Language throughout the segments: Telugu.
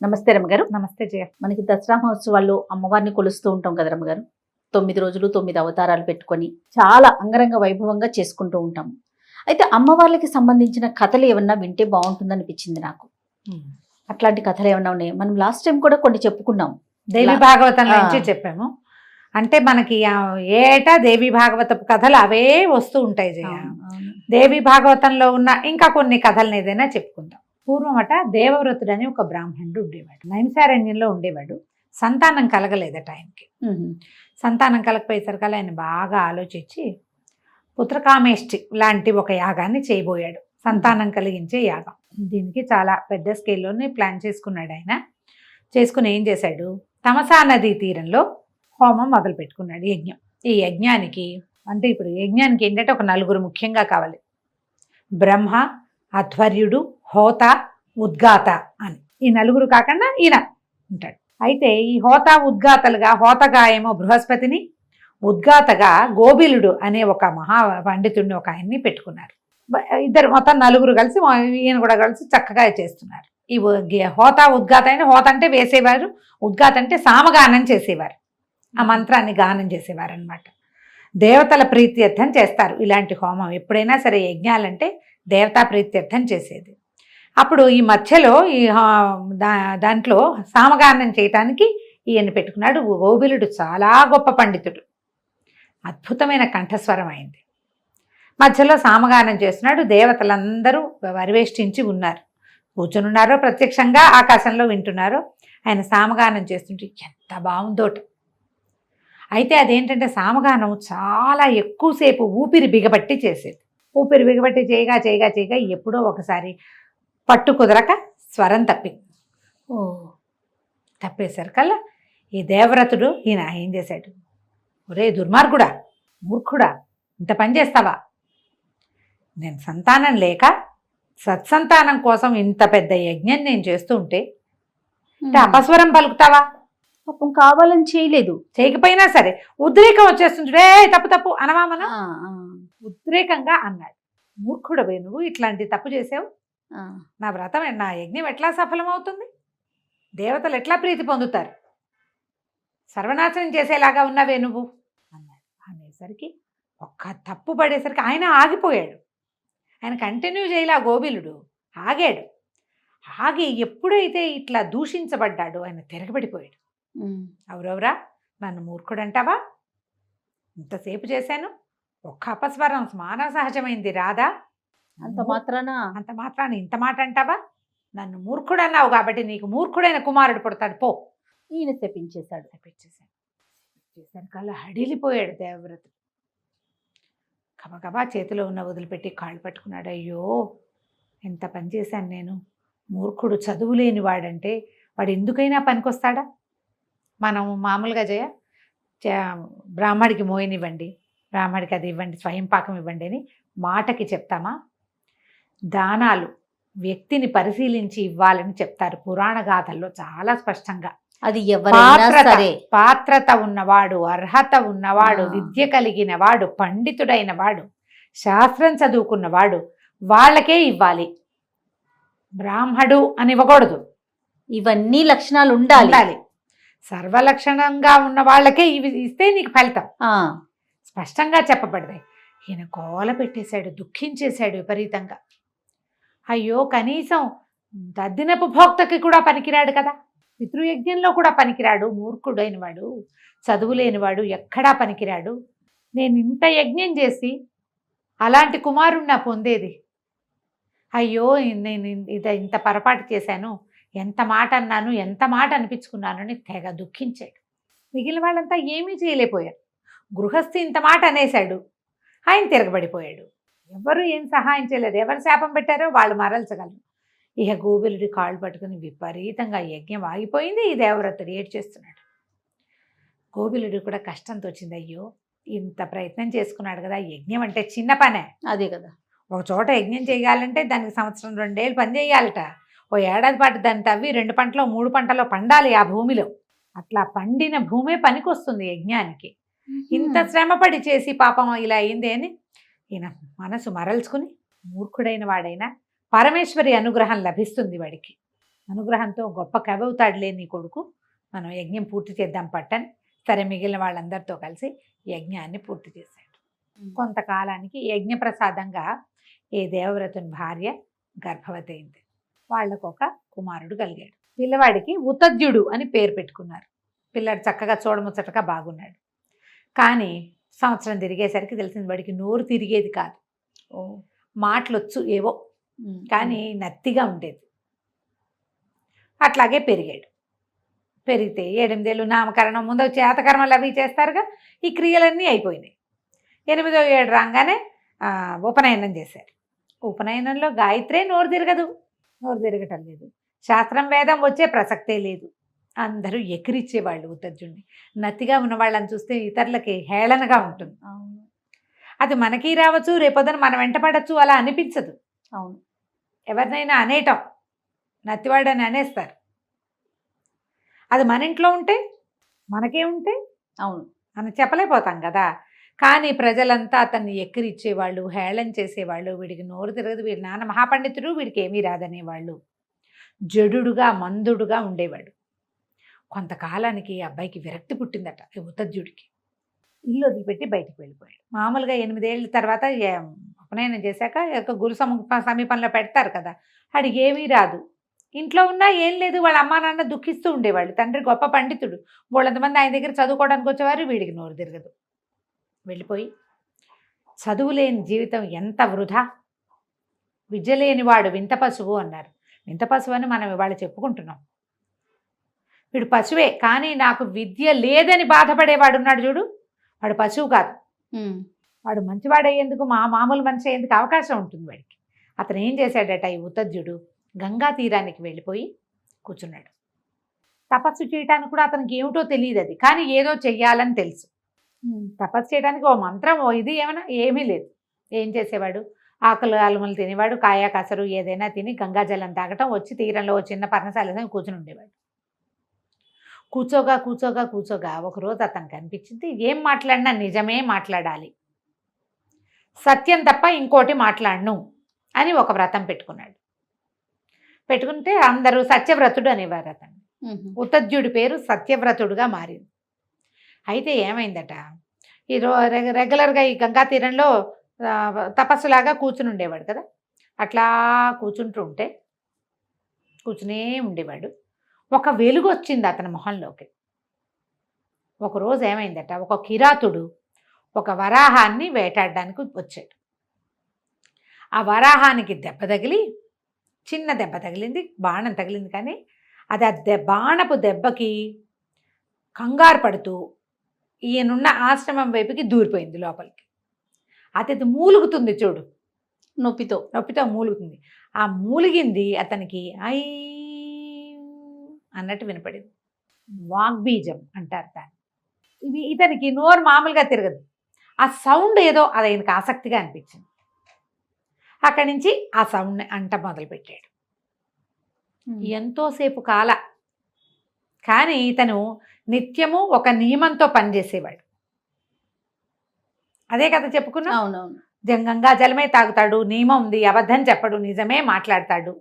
నమస్తే రమ్మగారు. నమస్తే జయ. మనకి దసరా మహోత్సవాల్లో అమ్మవారిని కొలుస్తూ ఉంటాం కదా రమ్మగారు. 9 రోజులు 9 అవతారాలు పెట్టుకొని చాలా అంగరంగ వైభవంగా చేసుకుంటూ ఉంటాము. అయితే అమ్మవార్లకి సంబంధించిన కథలు ఏమన్నా వింటే బాగుంటుందనిపించింది నాకు. అట్లాంటి కథలు ఏమన్నా ఉన్నాయి? మనం లాస్ట్ టైం కూడా కొన్ని చెప్పుకున్నాం. దేవి భాగవతం నుంచి చెప్పాము. అంటే మనకి ఏటా దేవి భాగవత కథలు అవే వస్తూ ఉంటాయి జయ. దేవి భాగవతంలో ఉన్న ఇంకా కొన్ని కథలను ఏదైనా చెప్పుకుందాం. పూర్వమట దేవవ్రతుడు అని ఒక బ్రాహ్మణుడు ఉండేవాడు. నైమిసారణ్యంలో ఉండేవాడు. సంతానం కలగలేదట ఆయనకి. సంతానం కలగపోయేసరికల్లా ఆయన బాగా ఆలోచించి పుత్రకామేష్టి లాంటి ఒక యాగాన్ని చేయబోయాడు. సంతానం కలిగించే యాగం. దీనికి చాలా పెద్ద స్కేల్లోనే ప్లాన్ చేసుకున్నాడు ఆయన. చేసుకుని ఏం చేశాడు, తమసా నదీ తీరంలో హోమం మొదలు పెట్టుకున్నాడు, యజ్ఞం. ఈ యజ్ఞానికి అంటే ఇప్పుడు యజ్ఞానికి ఏంటంటే ఒక నలుగురు ముఖ్యంగా కావాలి. బ్రహ్మ, అధ్వర్యుడు, హోత, ఉద్గాత అని. ఈ నలుగురు కాకుండా ఈయన ఉంటాడు. అయితే ఈ హోత ఉద్గాతలుగా, హోతగా ఏమో బృహస్పతిని, ఉద్గాతగా గోబిలుడు అనే ఒక మహా పండితుడిని ఒక ఆయన్ని పెట్టుకున్నారు. ఇద్దరు మొత్తం నలుగురు కలిసి ఈయన కూడా కలిసి చక్కగా చేస్తున్నారు. ఈ హోత ఉద్గాత అయిన, హోత అంటే వేసేవారు, ఉద్గాత అంటే సామగానం చేసేవారు, ఆ మంత్రాన్ని గానం చేసేవారు అనమాట. దేవతల ప్రీత్యర్థం చేస్తారు ఇలాంటి హోమం. ఎప్పుడైనా సరే యజ్ఞాలంటే దేవతా ప్రీత్యర్థం చేసేది. అప్పుడు ఈ మధ్యలో ఈ దాంట్లో సామగానం చేయటానికి ఈయన పెట్టుకున్నాడు. గోబిలుడు చాలా గొప్ప పండితుడు, అద్భుతమైన కంఠస్వరం అయింది. మధ్యలో సామగానం చేస్తున్నాడు. దేవతలందరూ పరివేష్టించి ఉన్నారు, కూర్చొనున్నారో ప్రత్యక్షంగా ఆకాశంలో వింటున్నారో. ఆయన సామగానం చేస్తుంటే ఎంత బాగుందోట. అయితే అదేంటంటే సామగానం చాలా ఎక్కువసేపు ఊపిరి బిగబట్టి చేసేది. ఊపిరి బిగబట్టి చేయగా చేయగా చేయగా ఎప్పుడో ఒకసారి పట్టు కుదరక స్వరం తప్పింది. తప్పేసరికల్లా ఈ దేవవ్రతుడు ఈయన ఏం చేశాడు, ఒరే దుర్మార్గుడా, మూర్ఖుడా, ఇంత పని చేస్తావా? నేను సంతానం లేక సత్సంతానం కోసం ఇంత పెద్ద యజ్ఞం నేను చేస్తూ ఉంటే అపస్వరం పలుకుతావా? పాపం కావాలని చేయలేదు. చేయకపోయినా సరే ఉద్రేకం వచ్చేస్తుంది. తప్పు తప్పు అనవా మనం? ఉద్రేకంగా అన్నాడు. మూర్ఖుడవే నువ్వు, ఇట్లాంటి తప్పు చేసావు. నా వ్రతం, నా యజ్ఞం ఎట్లా సఫలమవుతుంది? దేవతలు ఎట్లా ప్రీతి పొందుతారు? సర్వనాశనం చేసేలాగా ఉన్నావే నువ్వు అన్నాడు. అనేసరికి ఒక్క తప్పు పడేసరికి ఆయన ఆగిపోయాడు. ఆయన కంటిన్యూ చేయలే. గోబిలుడు ఆగాడు. ఆగి ఎప్పుడైతే ఇట్లా దూషించబడ్డాడో ఆయన తిరగబడిపోయాడు. ఎవరెవరా, నన్ను మూర్ఖుడంటావా? ఇంతసేపు చేశాను, ఒక్క అపస్వరం మానవ సహజమైంది రాదా? అంత మాత్రాన ఇంత మాట అంటావా? నన్ను మూర్ఖుడు అన్నావు కాబట్టి నీకు మూర్ఖుడైన కుమారుడు పుడతాడు, పో. ఈయన తెప్పించేశాడు. చేసరికల్లా హడిలిపోయాడు దేవవ్రతుడు. గబగబా చేతిలో ఉన్న వదిలిపెట్టి కాళ్ళు పట్టుకున్నాడు. అయ్యో, ఎంత పని చేశాను నేను. మూర్ఖుడు, చదువు లేని వాడంటే వాడు ఎందుకైనా పనికొస్తాడా? మనం మామూలుగా బ్రాహ్మడికి మోయనివ్వండి, బ్రాహ్మడికి అది ఇవ్వండి, స్వయం పాకం ఇవ్వండి అని మాటకి చెప్తామా? దానాలు వ్యక్తిని పరిశీలించి ఇవ్వాలని చెప్తారు పురాణ గాథల్లో చాలా స్పష్టంగా. అది ఎవరైనా సరే, పాత్రత ఉన్నవాడు, అర్హత ఉన్నవాడు, విద్య కలిగిన వాడు, పండితుడైన వాడు, శాస్త్రం చదువుకున్నవాడు, వాళ్ళకే ఇవ్వాలి. బ్రాహ్మడు అని ఇవ్వకూడదు. ఇవన్నీ లక్షణాలు ఉండాలి. సర్వలక్షణంగా ఉన్న వాళ్ళకే ఇవి ఇస్తే నీకు ఫలితం స్పష్టంగా చెప్పబడతాయి. ఈయన కోల పెట్టేశాడు, దుఃఖించేశాడు విపరీతంగా. అయ్యో, కనీసం దద్దినపు భోక్తకి కూడా పనికిరాడు కదా, పితృయజ్ఞంలో కూడా పనికిరాడు, మూర్ఖుడైన వాడు, చదువు లేనివాడు, ఎక్కడా పనికిరాడు. నేను ఇంత యజ్ఞం చేసి అలాంటి కుమారుణ్ణి పొందేది. అయ్యో, నేను ఇంత పొరపాటు చేశాను, ఎంత మాట అన్నాను, ఎంత మాట అనిపించుకున్నాను అని తెగ దుఃఖించాడు. మిగిలిన వాళ్ళంతా ఏమీ చేయలేకపోయారు. గృహస్థి ఇంత మాట అనేశాడు, ఆయన తిరగబడిపోయాడు. ఎవరు ఏం సహాయం చేయలేదు. ఎవరు శాపం పెట్టారో వాళ్ళు మరల్చగలరు. ఇక గోబిలుడి కాళ్ళు పట్టుకుని విపరీతంగా యజ్ఞం ఆగిపోయింది. ఈ దేవవ్రతుడు ఏడ్చేస్తున్నాడు. గోబిలుడు కూడా కష్టంతో వచ్చింది. అయ్యో, ఇంత ప్రయత్నం చేసుకున్నాడు కదా, యజ్ఞం అంటే చిన్న పనే. అదే కదా, ఒక చోట యజ్ఞం చేయాలంటే దానికి సంవత్సరం 2 ఏళ్ళు పని చేయాలట. ఓ ఏడాది పాటు దాన్ని తవ్వి 2 పంటలో 3 పంటలో పండాలి ఆ భూమిలో. అట్లా పండిన భూమే పనికొస్తుంది యజ్ఞానికి. ఇంత శ్రమపడి చేసి పాపం ఇలా అయింది అని ఈయన మనసు మరల్చుకుని, మూర్ఖుడైన వాడైనా పరమేశ్వరి అనుగ్రహం లభిస్తుంది వాడికి. అనుగ్రహంతో గొప్ప కవి అవుతాడులే నీ కొడుకు, మనం యజ్ఞం పూర్తి చేద్దాం పట్టని. సరే మిగిలిన వాళ్ళందరితో కలిసి యజ్ఞాన్ని పూర్తి చేశాడు. కొంతకాలానికి యజ్ఞప్రసాదంగా ఏ దేవవ్రతుని భార్య గర్భవతి అయింది. వాళ్లకు ఒక కుమారుడు కలిగాడు. పిల్లవాడికి ఉతద్యుడు అని పేరు పెట్టుకున్నారు. పిల్లాడు చక్కగా చూడముచ్చటగా బాగున్నాడు. కానీ సంవత్సరం తిరిగేసరికి తెలిసింది వాడికి నోరు తిరిగేది కాదు. మాటలొచ్చు ఏవో, కానీ నత్తిగా ఉండేది. అట్లాగే పెరిగాడు. పెరిగితే 7 ఏళ్ళు నామకరణం, ముందు చేతకర్మలు అవి చేస్తారుగా, ఈ క్రియలన్నీ అయిపోయినాయి. 8వ ఏడు రాగానే ఉపనయనం చేశారు. ఉపనయనంలో గాయత్రే నోరు తిరగదు, నోరు తిరగటం లేదు. శాస్త్రం వేదం వచ్చే ప్రసక్తే లేదు. అందరూ ఎకిరిచ్చేవాళ్ళు ఉత్తర్జుడిని. నత్తిగా ఉన్న వాళ్ళని చూస్తే ఇతరులకి హేళనగా ఉంటుంది. అది మనకి రావచ్చు, రేపొద్దున మనం వెంట పడచ్చు, అలా అనిపించదు. అవును, ఎవరినైనా అనేయటం, నత్తివాడని అనేస్తారు. అది మన ఇంట్లో ఉంటే మనకే ఉంటే అవును మనం చెప్పలేకపోతాం కదా. కానీ ప్రజలంతా అతన్ని ఎక్కిరిచ్చేవాళ్ళు, హేళన చేసేవాళ్ళు. వీడికి నోరు తిరగదు, వీడి నాన్న మహాపండితుడు, వీడికి ఏమీ రాదనేవాళ్ళు. జడుడుగా మందుడుగా ఉండేవాడు. కొంతకాలానికి అబ్బాయికి విరక్తి పుట్టిందట ఈ ఉత్తర్జుడికి. ఇల్లు వదిలిపెట్టి బయటికి వెళ్ళిపోయాడు. మామూలుగా 8 ఏళ్ళ తర్వాత ఉపనయనం చేశాక గురు సమీపంలో పెడతారు కదా, వాడికి ఏమీ రాదు. ఇంట్లో ఉన్నా ఏం లేదు, వాళ్ళ అమ్మా నాన్న దుఃఖిస్తూ ఉండేవాళ్ళు. తండ్రి గొప్ప పండితుడు, వాళ్ళంతమంది ఆయన దగ్గర చదువుకోవడానికి వచ్చేవారు. వీడికి నోరు తిరగదు. వెళ్ళిపోయి చదువు లేని జీవితం ఎంత వృధా, విద్య లేనివాడు వింత పశువు అన్నారు. వింత పశువు అని మనం ఇవాళ చెప్పుకుంటున్నాం. వీడు పశువే, కానీ నాకు విద్య లేదని బాధపడేవాడు ఉన్నాడు చూడు, వాడు పశువు కాదు. వాడు మంచివాడయ్యేందుకు, మామూలు మనిషి అయ్యేందుకు అవకాశం ఉంటుంది వాడికి. అతను ఏం చేశాడట, ఈ ఉత్తర్జుడు గంగా తీరానికి వెళ్ళిపోయి కూర్చున్నాడు. తపస్సు చేయడానికి కూడా అతనికి ఏమిటో తెలియదు అది, కానీ ఏదో చెయ్యాలని తెలుసు. తపస్సు చేయడానికి ఓ మంత్రం, ఓ ఇది ఏమైనా ఏమీ లేదు. ఏం చేసేవాడు, ఆకులు అలుములు తినేవాడు, కాయ కసరు ఏదైనా తిని గంగాజలం తాగటం, వచ్చి తీరంలో ఓ చిన్న పర్ణశాల కూర్చుని ఉండేవాడు. కూర్చోగా ఒకరోజు అతనికి అనిపించింది, ఏం మాట్లాడినా నిజమే మాట్లాడాలి, సత్యం తప్ప ఇంకోటి మాట్లాడను అని ఒక వ్రతం పెట్టుకున్నాడు. పెట్టుకుంటే అందరూ సత్యవ్రతుడు అనేవారు అతను. ఉత్తర్జుడి పేరు సత్యవ్రతుడుగా మారింది. అయితే ఏమైందట, ఈ రెగ్యులర్గా ఈ గంగా తీరంలో తపస్సులాగా కూర్చుని ఉండేవాడు కదా. అట్లా కూర్చునే ఉండేవాడు. ఒక వెలుగు వచ్చింది అతని మొహంలోకి. ఒకరోజు ఏమైందట, ఒక కిరాతుడు ఒక వరాహాన్ని వేటాడడానికి వచ్చాడు. ఆ వరాహానికి దెబ్బ తగిలి, చిన్న దెబ్బ తగిలింది, బాణం తగిలింది. కానీ అది ఆ బాణపు దెబ్బకి కంగారు పడుతూ ఈయనున్న ఆశ్రమం వైపుకి దూరిపోయింది లోపలికి. అది మూలుగుతుంది చూడు, నొప్పితో మూలుగుతుంది. ఆ మూలిగింది అతనికి ఐ అన్నట్టు వినపడింది. వాగ్బీజం అంటారు దాన్ని. ఇతనికి నోరు మామూలుగా తిరగదు. ఆ సౌండ్ ఏదో అది ఆయనకు ఆసక్తిగా అనిపించింది. అక్కడి నుంచి ఆ సౌండ్ని అంట మొదలుపెట్టాడు. ఎంతోసేపు కాల. కానీ ఇతను నిత్యము ఒక నియమంతో పనిచేసేవాడు. అదే కదా చెప్పుకున్నా. అవునవును. గంగా జలమే తాగుతాడు, నియమం ఉంది, అబద్ధం చెప్పడు, నిజమే మాట్లాడతాడు,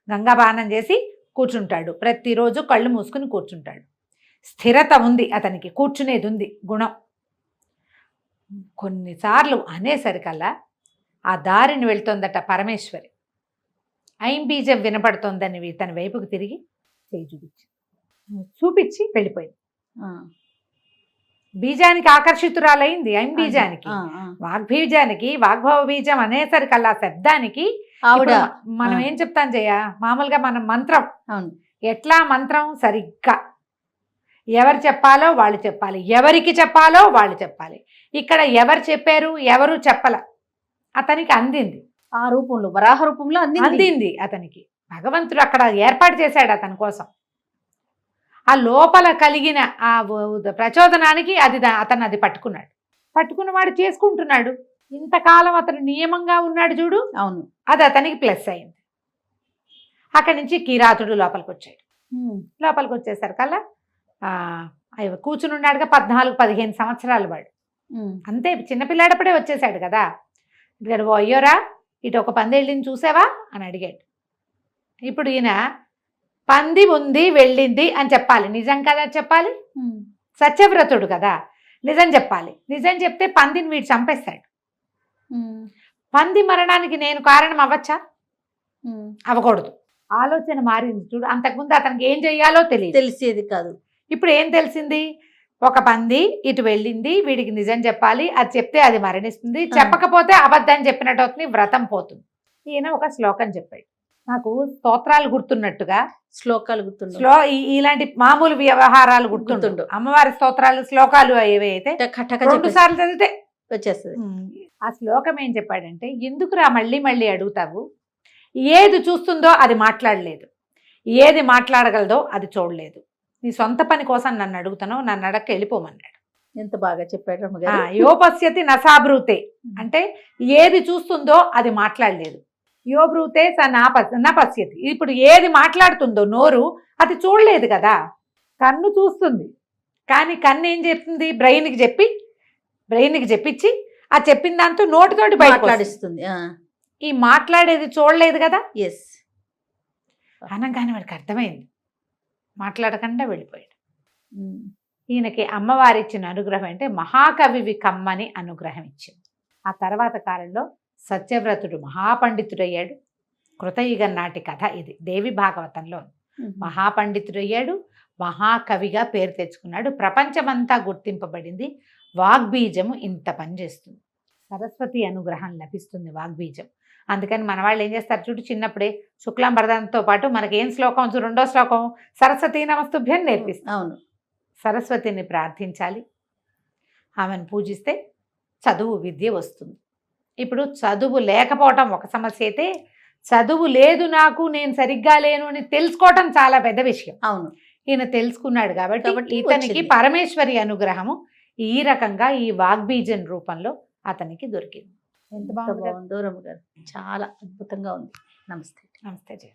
గంగా బాణం చేసి కూర్చుంటాడు, ప్రతిరోజు కళ్ళు మూసుకుని కూర్చుంటాడు. స్థిరత ఉంది అతనికి, కూర్చునేది ఉంది గుణం. కొన్నిసార్లు అనేసరికల్లా ఆ దారిని వెళ్తోందట పరమేశ్వరి. ఐంబీజం వినపడుతోందని తన వైపుకు తిరిగి చేయి చూపించి వెళ్ళిపోయింది. బీజానికి ఆకర్షితురాలైంది, ఐంబీజానికి. వాగ్బీజానికి, వాగ్భవ బీజం అనేసరికల్లా శబ్దానికి మనం ఏం చెప్తాం జయ, మామూలుగా మనం మంత్రం ఎట్లా మంత్రం సరిగ్గా ఎవరు చెప్పాలో వాళ్ళు చెప్పాలి, ఎవరికి చెప్పాలో వాళ్ళు చెప్పాలి. ఇక్కడ ఎవరు చెప్పారు, ఎవరు చెప్పల, అతనికి అందింది. ఆ రూపంలో, వరాహ రూపంలో అందింది అతనికి. భగవంతుడు అక్కడ ఏర్పాటు చేశాడు అతని కోసం. ఆ లోపల కలిగిన ఆ ప్రచోదనానికి అతను అది పట్టుకున్నవాడు చేసుకుంటున్నాడు. ఇంతకాలం అతను నియమంగా ఉన్నాడు చూడు. అవును, అది అతనికి ప్లస్ అయింది. అక్కడి నుంచి కిరాతుడు లోపలికి వచ్చాడు. లోపలికి వచ్చేసరికల్లా కూర్చుని ఉన్నాడుగా 14-15 సంవత్సరాలు వాడు. అంతే, చిన్నపిల్లాడప్పుడే వచ్చేసాడు కదా. ఇక్కడ అయ్యోరా, ఇటు ఒక 10 ఏళ్ళని చూసావా అని అడిగాడు. ఇప్పుడు ఈయన పంది ఉంది వెళ్ళింది అని చెప్పాలి. నిజం కదా చెప్పాలి. సత్యవ్రతుడు కదా, నిజం చెప్పాలి. నిజం చెప్తే పందిని వీడు చంపేస్తాడు. పంది మరణానికి నేను కారణం అవ్వచ్చా? అవ్వకూడదు. ఆలోచన మారింది చూడు. అంతకుముందు అతనికి ఏం చెయ్యాలో తెలిసేది కాదు. ఇప్పుడు ఏం తెలిసింది? ఒక పంది ఇటు వెళ్ళింది, వీడికి నిజం చెప్పాలి, అది చెప్తే అది మరణిస్తుంది, చెప్పకపోతే అబద్ధం చెప్పినట్టు అవుతుంది, వ్రతం పోతుంది. ఈయన ఒక శ్లోకం చెప్పాడు. నాకు స్తోత్రాలు గుర్తున్నట్టుగా శ్లోకాలు గుర్తుండు. ఇలాంటి మామూలు వ్యవహారాలు గుర్తుండు. అమ్మవారి స్తోత్రాలు శ్లోకాలు ఏవైతే 2 సార్లు చదివితే వచ్చేస్తుంది. ఆ శ్లోకం ఏం చెప్పాడంటే, ఎందుకురా మళ్ళీ మళ్ళీ అడుగుతావు? ఏది చూస్తుందో అది మాట్లాడలేదు, ఏది మాట్లాడగలదో అది చూడలేదు. నీ సొంత పని కోసం నన్ను అడుగుతాను, నన్ను అడక్క వెళ్ళిపోమన్నాడు. ఎంత బాగా చెప్పాడు రమ్మగారు. యోపశ్యతి నసాబ్రూతే అంటే ఏది చూస్తుందో అది మాట్లాడలేదు. యోబ్రూతే నపశ్యతి. ఇప్పుడు ఏది మాట్లాడుతుందో నోరు అది చూడలేదు కదా. కన్ను చూస్తుంది, కానీ కన్ను ఏం చెప్తుంది? బ్రెయిన్కి చెప్పించి ఆ చెప్పిన దాంతో నోటితోటి మాట్లాడిస్తుంది. ఈ మాట్లాడేది చూడలేదు కదా. ఎస్ అనగానే వాడికి అర్థమైంది, మాట్లాడకుండా వెళ్ళిపోయాడు. ఈయనకి అమ్మవారి ఇచ్చిన అనుగ్రహం అంటే మహాకవివి కమ్మని అనుగ్రహం ఇచ్చింది. ఆ తర్వాత కాలంలో సత్యవ్రతుడు మహాపండితుడయ్యాడు. కృతయుగం నాటి కథ ఇది. దేవి భాగవతంలో మహాపండితుడయ్యాడు, మహాకవిగా పేరు తెచ్చుకున్నాడు. ప్రపంచమంతా గుర్తింపబడింది. వాగ్బీజము ఇంత పనిచేస్తుంది. సరస్వతి అనుగ్రహం లభిస్తుంది వాగ్బీజం. అందుకని మన వాళ్ళు ఏం చేస్తారు చూడు, చిన్నప్పుడే శుక్లాంబరదంతో పాటు మనకి ఏం శ్లోకం, 2వ శ్లోకం సరస్వతి నమస్తుభ్యం నేర్పిస్తాం. అవును, సరస్వతిని ప్రార్థించాలి, ఆమెను పూజిస్తే చదువు విద్య వస్తుంది. ఇప్పుడు చదువు లేకపోవటం ఒక సమస్య అయితే, చదువు లేదు నాకు, నేను సరిగ్గా లేను అని తెలుసుకోవటం చాలా పెద్ద విషయం. అవును, ఈయన తెలుసుకున్నాడు కాబట్టి ఇతనికి పరమేశ్వరి అనుగ్రహము ఈ రకంగా ఈ వాగ్బీజన్ రూపంలో అతనికి దొరికింది. ఎంత బాగుందో రమ్మగారు, చాలా అద్భుతంగా ఉంది. నమస్తే. నమస్తే.